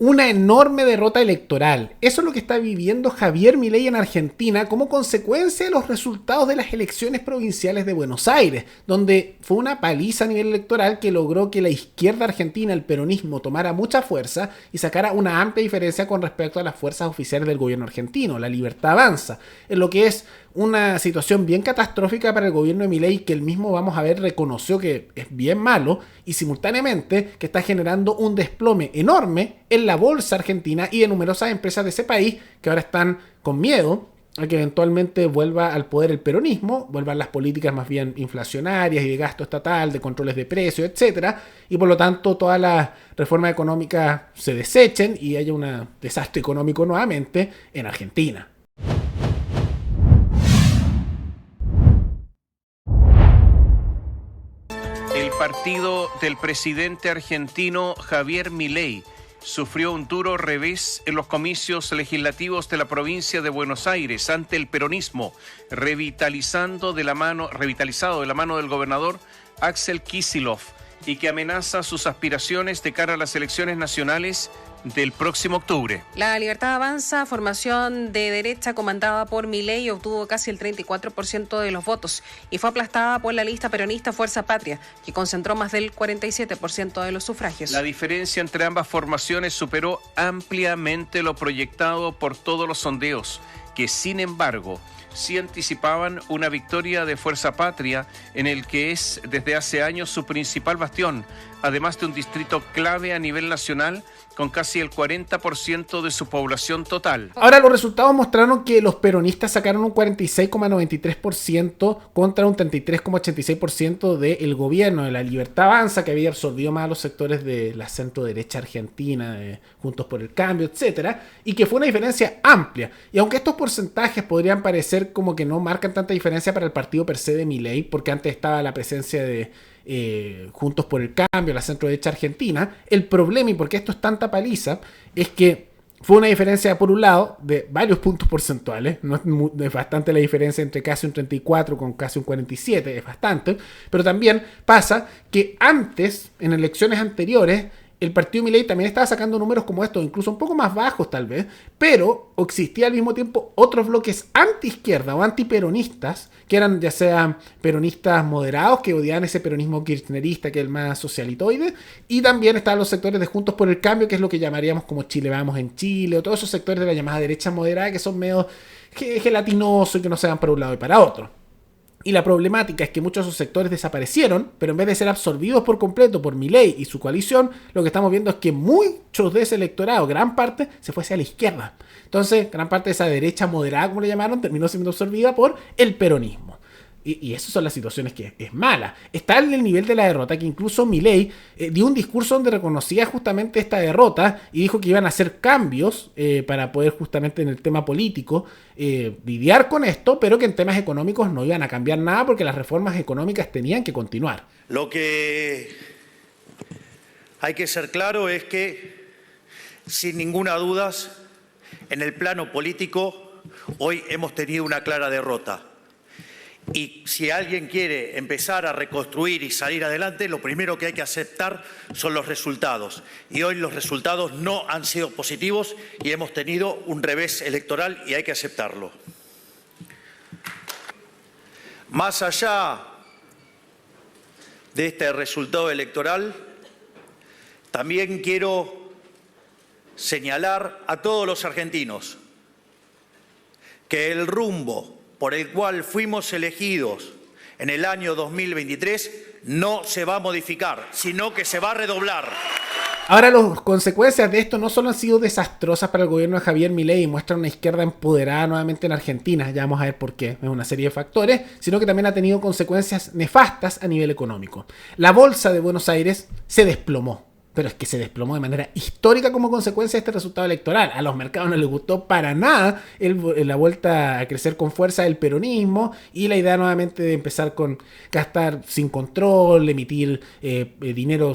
una enorme derrota electoral. Eso es lo que está viviendo Javier Milei en Argentina como consecuencia de los resultados de las elecciones provinciales de Buenos Aires, donde fue una paliza a nivel electoral que logró que la izquierda argentina, el peronismo, tomara mucha fuerza y sacara una amplia diferencia con respecto a las fuerzas oficiales del gobierno argentino, la Libertad Avanza, en lo que es una situación bien catastrófica para el gobierno de Milei, que él mismo, vamos a ver, reconoció que es bien malo y simultáneamente que está generando un desplome enorme en la bolsa argentina y de numerosas empresas de ese país que ahora están con miedo a que eventualmente vuelva al poder el peronismo, vuelvan las políticas más bien inflacionarias y de gasto estatal, de controles de precios, etcétera, y por lo tanto todas las reformas económicas se desechen y haya un desastre económico nuevamente en Argentina. El partido del presidente argentino Javier Milei sufrió un duro revés en los comicios legislativos de la provincia de Buenos Aires ante el peronismo, revitalizado de la mano del gobernador Axel Kicillof, y que amenaza sus aspiraciones de cara a las elecciones nacionales del próximo octubre. La Libertad Avanza, formación de derecha comandada por Milei, obtuvo casi el 34% de los votos y fue aplastada por la lista peronista Fuerza Patria, que concentró más del 47% de los sufragios. La diferencia entre ambas formaciones superó ampliamente lo proyectado por todos los sondeos, que sin embargo sí anticipaban una victoria de Fuerza Patria en el que es desde hace años su principal bastión, además de un distrito clave a nivel nacional con casi el 40% de su población total. Ahora, los resultados mostraron que los peronistas sacaron un 46,93% contra un 33,86% del gobierno de la Libertad Avanza, que había absorbido más a los sectores de la centro-derecha argentina, Juntos por el Cambio, etcétera, y que fue una diferencia amplia. Y aunque estos porcentajes podrían parecer como que no marcan tanta diferencia para el partido per se de Milei, porque antes estaba la presencia de Juntos por el Cambio, la centro-derecha argentina, el problema, y por qué esto es tanta paliza, es que fue una diferencia, por un lado, de varios puntos porcentuales. No es bastante la diferencia entre casi un 34 con casi un 47, es bastante, pero también pasa que antes, en elecciones anteriores, el partido Milei también estaba sacando números como estos, incluso un poco más bajos tal vez, pero existía al mismo tiempo otros bloques anti-izquierda o antiperonistas, que eran ya sea peronistas moderados, que odiaban ese peronismo kirchnerista, que es el más socialitoide, y también estaban los sectores de Juntos por el Cambio, que es lo que llamaríamos como Chile Vamos en Chile, o todos esos sectores de la llamada derecha moderada, que son medio gelatinosos y que no se van para un lado y para otro. Y la problemática es que muchos de esos sectores desaparecieron, pero en vez de ser absorbidos por completo por Milei y su coalición, lo que estamos viendo es que muchos de ese electorado, gran parte, se fue hacia la izquierda. Entonces, gran parte de esa derecha moderada, como le llamaron, terminó siendo absorbida por el peronismo. Y esas son las situaciones que es mala. Está en el nivel de la derrota que incluso Milei dio un discurso donde reconocía justamente esta derrota y dijo que iban a hacer cambios para poder justamente en el tema político lidiar con esto, pero que en temas económicos no iban a cambiar nada porque las reformas económicas tenían que continuar. Lo que hay que ser claro es que, sin ninguna duda, en el plano político hoy hemos tenido una clara derrota. Y si alguien quiere empezar a reconstruir y salir adelante, lo primero que hay que aceptar son los resultados. Y hoy los resultados no han sido positivos y hemos tenido un revés electoral y hay que aceptarlo. Más allá de este resultado electoral, también quiero señalar a todos los argentinos que el rumbo por el cual fuimos elegidos en el año 2023 no se va a modificar, sino que se va a redoblar. Ahora, las consecuencias de esto no solo han sido desastrosas para el gobierno de Javier Milei y muestran una izquierda empoderada nuevamente en Argentina, ya vamos a ver por qué, es una serie de factores, sino que también ha tenido consecuencias nefastas a nivel económico. La bolsa de Buenos Aires se desplomó. Pero es que se desplomó de manera histórica como consecuencia de este resultado electoral. A los mercados no les gustó para nada la vuelta a crecer con fuerza del peronismo y la idea nuevamente de empezar con gastar sin control, emitir dinero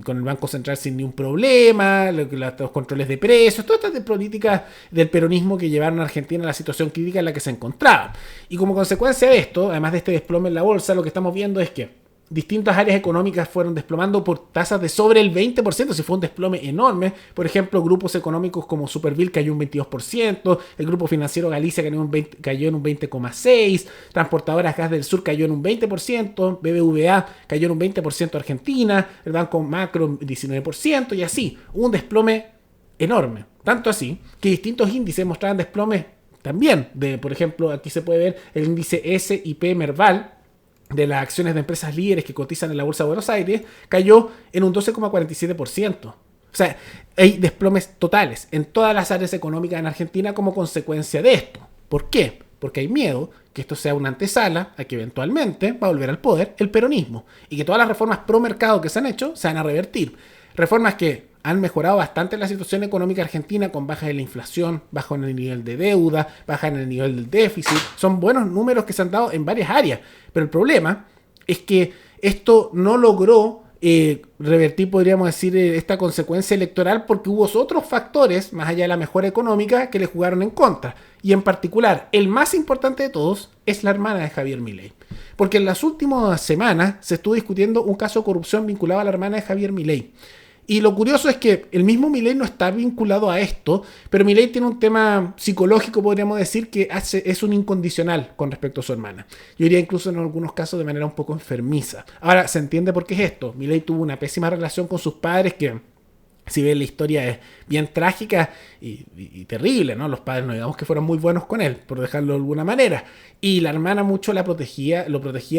con el Banco Central sin ningún problema, los controles de precios, todas estas políticas del peronismo que llevaron a Argentina a la situación crítica en la que se encontraba. Y como consecuencia de esto, además de este desplome en la bolsa, lo que estamos viendo es que distintas áreas económicas fueron desplomando por tasas de sobre el 20%, si fue un desplome enorme. Por ejemplo, grupos económicos como Superville cayó un 22%, el grupo financiero Galicia cayó en un 20,6%, Transportadoras Gas del Sur cayó en un 20%, BBVA cayó en un 20% Argentina, el Banco Macro 19%, y así, un desplome enorme. Tanto así que distintos índices mostraban desplomes también. Por ejemplo, aquí se puede ver el índice S&P Merval, de las acciones de empresas líderes que cotizan en la Bolsa de Buenos Aires, cayó en un 12,47%. O sea, hay desplomes totales en todas las áreas económicas en Argentina como consecuencia de esto. ¿Por qué? Porque hay miedo que esto sea una antesala a que eventualmente va a volver al poder el peronismo y que todas las reformas pro mercado que se han hecho se van a revertir. Reformas que han mejorado bastante la situación económica argentina, con baja en la inflación, baja en el nivel de deuda, baja en el nivel del déficit. Son buenos números que se han dado en varias áreas. Pero el problema es que esto no logró revertir, podríamos decir, esta consecuencia electoral, porque hubo otros factores, más allá de la mejora económica, que le jugaron en contra. Y en particular, el más importante de todos es la hermana de Javier Milei. Porque en las últimas semanas se estuvo discutiendo un caso de corrupción vinculado a la hermana de Javier Milei. Y lo curioso es que el mismo Milei no está vinculado a esto, pero Milei tiene un tema psicológico, podríamos decir, que es un incondicional con respecto a su hermana. Yo diría incluso en algunos casos de manera un poco enfermiza. Ahora, se entiende por qué es esto. Milei tuvo una pésima relación con sus padres que, si bien la historia es bien trágica y terrible, ¿no? Los padres no digamos que fueron muy buenos con él, por dejarlo de alguna manera. Y la hermana mucho lo protegía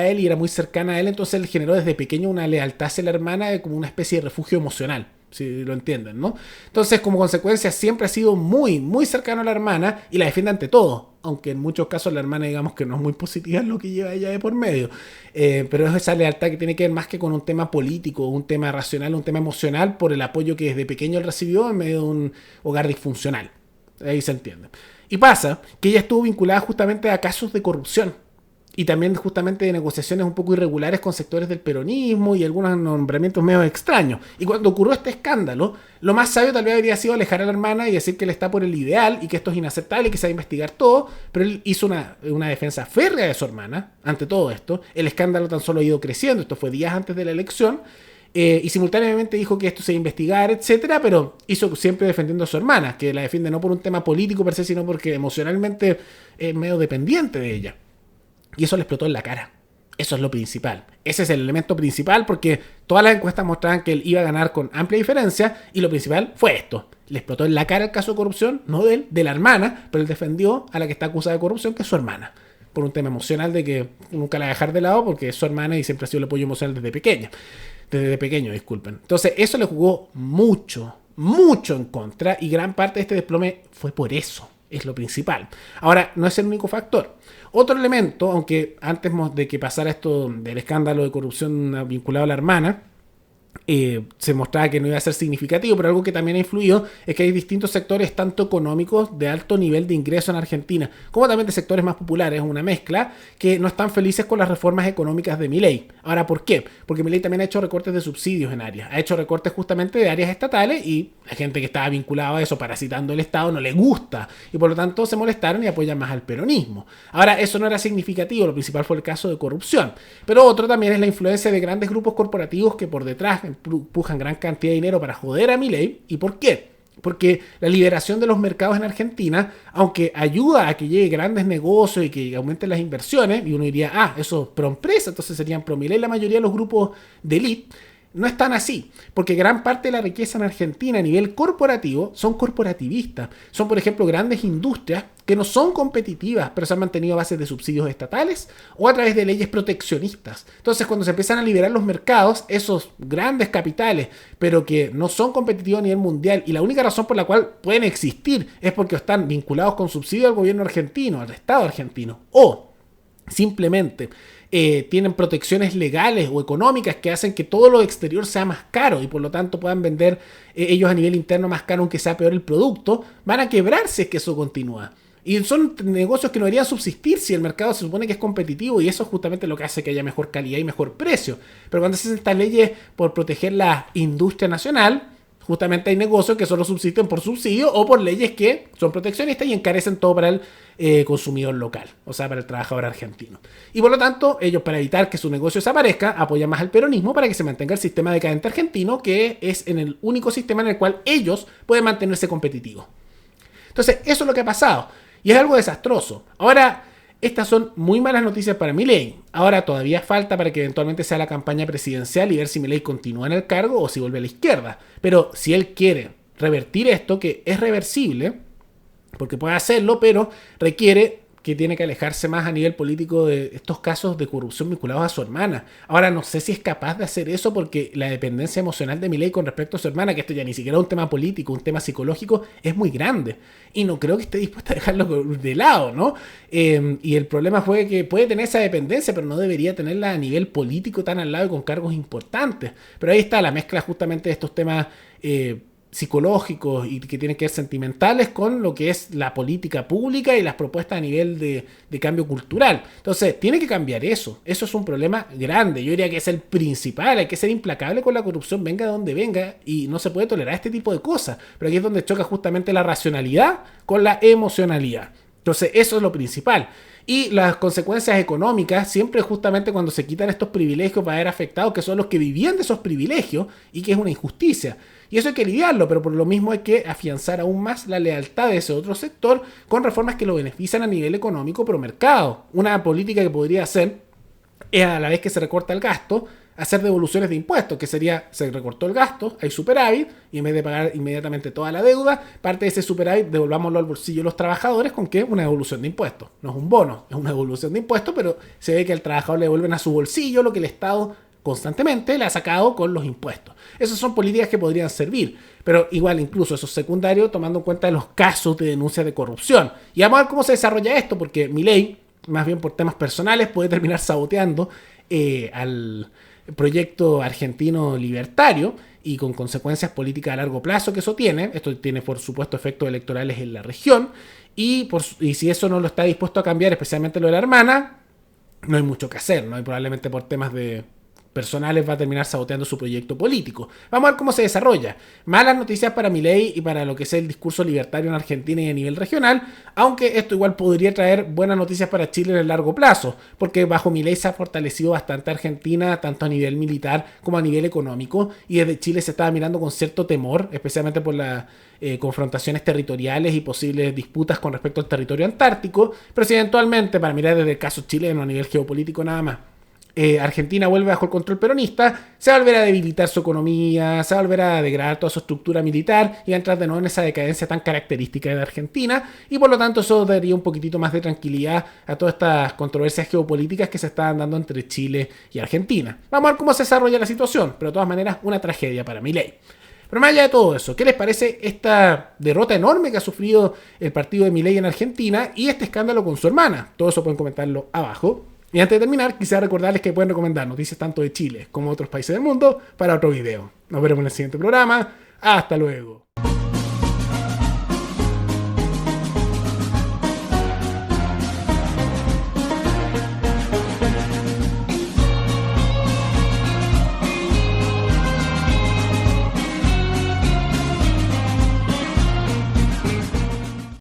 a él y era muy cercana a él, entonces él generó desde pequeño una lealtad hacia la hermana como una especie de refugio emocional, si lo entienden, ¿no? Entonces, como consecuencia, siempre ha sido muy, muy cercano a la hermana y la defiende ante todo. Aunque en muchos casos la hermana, digamos que no es muy positiva en lo que lleva ella de por medio. Pero es esa lealtad que tiene que ver más que con un tema político, un tema racional, un tema emocional, por el apoyo que desde pequeño él recibió en medio de un hogar disfuncional. Ahí se entiende. Y pasa que ella estuvo vinculada justamente a casos de corrupción. Y también justamente de negociaciones un poco irregulares con sectores del peronismo y algunos nombramientos medio extraños. Y cuando ocurrió este escándalo, lo más sabio tal vez habría sido alejar a la hermana y decir que él está por el ideal y que esto es inaceptable y que se va a investigar todo. Pero él hizo una defensa férrea de su hermana ante todo esto. El escándalo tan solo ha ido creciendo. Esto fue días antes de la elección. Y simultáneamente dijo que esto se iba a investigar, etcétera, pero hizo siempre defendiendo a su hermana, que la defiende no por un tema político per se, sino porque emocionalmente es medio dependiente de ella. Y eso le explotó en la cara. Eso es lo principal. Ese es el elemento principal, porque todas las encuestas mostraban que él iba a ganar con amplia diferencia, y lo principal fue esto. Le explotó en la cara el caso de corrupción, no de él, de la hermana, pero él defendió a la que está acusada de corrupción, que es su hermana. Por un tema emocional de que nunca la va a dejar de lado, porque es su hermana y siempre ha sido el apoyo emocional desde pequeña. Desde pequeño, disculpen. Entonces, eso le jugó mucho en contra, y gran parte de este desplome fue por eso. Es lo principal. Ahora, no es el único factor. Otro elemento, aunque antes de que pasara esto del escándalo de corrupción vinculado a la hermana, se mostraba que no iba a ser significativo, pero algo que también ha influido es que hay distintos sectores, tanto económicos de alto nivel de ingreso en Argentina, como también de sectores más populares, una mezcla, que no están felices con las reformas económicas de Milei. Ahora, ¿por qué? Porque Milei también ha hecho recortes de subsidios en áreas, ha hecho recortes justamente de áreas estatales, y la gente que estaba vinculada a eso, parasitando el Estado, no le gusta, y por lo tanto se molestaron y apoyan más al peronismo. Ahora, eso no era significativo, lo principal fue el caso de corrupción, pero otro también es la influencia de grandes grupos corporativos que por detrás empujan gran cantidad de dinero para joder a Milei. ¿Y por qué? Porque la liberación de los mercados en Argentina, aunque ayuda a que lleguen grandes negocios y que aumenten las inversiones, y uno diría, eso es pro empresa, entonces serían pro Milei la mayoría de los grupos de élite, no es tan así, porque gran parte de la riqueza en Argentina a nivel corporativo son corporativistas. Son, por ejemplo, grandes industrias que no son competitivas, pero se han mantenido a base de subsidios estatales o a través de leyes proteccionistas. Entonces, cuando se empiezan a liberar los mercados, esos grandes capitales, pero que no son competitivos a nivel mundial, y la única razón por la cual pueden existir es porque están vinculados con subsidio al gobierno argentino, al Estado argentino, o simplemente tienen protecciones legales o económicas que hacen que todo lo exterior sea más caro y por lo tanto puedan vender ellos a nivel interno más caro aunque sea peor el producto, van a quebrar si es que eso continúa. Y son negocios que no deberían subsistir si el mercado se supone que es competitivo, y eso es justamente lo que hace que haya mejor calidad y mejor precio. Pero cuando se hacen estas leyes por proteger la industria nacional, justamente hay negocios que solo subsisten por subsidio o por leyes que son proteccionistas y encarecen todo para el consumidor local, o sea, para el trabajador argentino. Y por lo tanto, ellos, para evitar que su negocio desaparezca, apoyan más al peronismo para que se mantenga el sistema decadente argentino, que es en el único sistema en el cual ellos pueden mantenerse competitivos. Entonces, eso es lo que ha pasado. Y es algo desastroso. Ahora, estas son muy malas noticias para Milei. Ahora todavía falta para que eventualmente sea la campaña presidencial y ver si Milei continúa en el cargo o si vuelve a la izquierda. Pero si él quiere revertir esto, que es reversible, porque puede hacerlo, pero requiere que tiene que alejarse más a nivel político de estos casos de corrupción vinculados a su hermana. Ahora no sé si es capaz de hacer eso porque la dependencia emocional de Milei con respecto a su hermana, que esto ya ni siquiera es un tema político, un tema psicológico, es muy grande. Y no creo que esté dispuesta a dejarlo de lado, ¿no? Y el problema fue que puede tener esa dependencia, pero no debería tenerla a nivel político tan al lado y con cargos importantes. Pero ahí está la mezcla justamente de estos temas psicológicos y que tienen que ser sentimentales con lo que es la política pública y las propuestas a nivel de cambio cultural. Entonces, tiene que cambiar eso. Eso es un problema grande. Yo diría que es el principal. Hay que ser implacable con la corrupción, venga de donde venga, y no se puede tolerar este tipo de cosas. Pero aquí es donde choca justamente la racionalidad con la emocionalidad. Entonces, eso es lo principal. Y las consecuencias económicas, siempre justamente cuando se quitan estos privilegios, va a haber afectados que son los que vivían de esos privilegios y que es una injusticia. Y eso hay que lidiarlo, pero por lo mismo hay que afianzar aún más la lealtad de ese otro sector con reformas que lo benefician a nivel económico pro mercado. Una política que podría hacer es, a la vez que se recorta el gasto, hacer devoluciones de impuestos, que sería, se recortó el gasto, hay superávit, y en vez de pagar inmediatamente toda la deuda, parte de ese superávit devolvámoslo al bolsillo de los trabajadores. ¿Con qué? Una devolución de impuestos. No es un bono, es una devolución de impuestos, pero se ve que al trabajador le devuelven a su bolsillo lo que el Estado constantemente le ha sacado con los impuestos. Esas son políticas que podrían servir, pero igual incluso eso es secundario tomando en cuenta los casos de denuncias de corrupción. Y vamos a ver cómo se desarrolla esto, porque Milei, más bien por temas personales, puede terminar saboteando al proyecto argentino libertario y con consecuencias políticas a largo plazo que eso tiene. Esto tiene, por supuesto, efectos electorales en la región y si eso no lo está dispuesto a cambiar, especialmente lo de la hermana, no hay mucho que hacer, ¿no? Y probablemente por temas personales va a terminar saboteando su proyecto político. Vamos a ver cómo se desarrolla. Malas noticias para Milei y para lo que es el discurso libertario en Argentina y a nivel regional, aunque esto igual podría traer buenas noticias para Chile en el largo plazo, porque bajo Milei se ha fortalecido bastante Argentina, tanto a nivel militar como a nivel económico, y desde Chile se estaba mirando con cierto temor, especialmente por las confrontaciones territoriales y posibles disputas con respecto al territorio antártico, pero si eventualmente, para mirar desde el caso chileno a nivel geopolítico nada más, Argentina vuelve bajo el control peronista, se va a volver a debilitar su economía, se va a volver a degradar toda su estructura militar y va a entrar de nuevo en esa decadencia tan característica de Argentina, y por lo tanto eso daría un poquitito más de tranquilidad a todas estas controversias geopolíticas que se estaban dando entre Chile y Argentina. Vamos a ver cómo se desarrolla la situación, pero de todas maneras una tragedia para Milei. Pero más allá de todo eso, ¿qué les parece esta derrota enorme que ha sufrido el partido de Milei en Argentina y este escándalo con su hermana? Todo eso pueden comentarlo abajo. Y antes de terminar, quisiera recordarles que pueden recomendar noticias tanto de Chile como de otros países del mundo para otro video. Nos veremos en el siguiente programa. Hasta luego.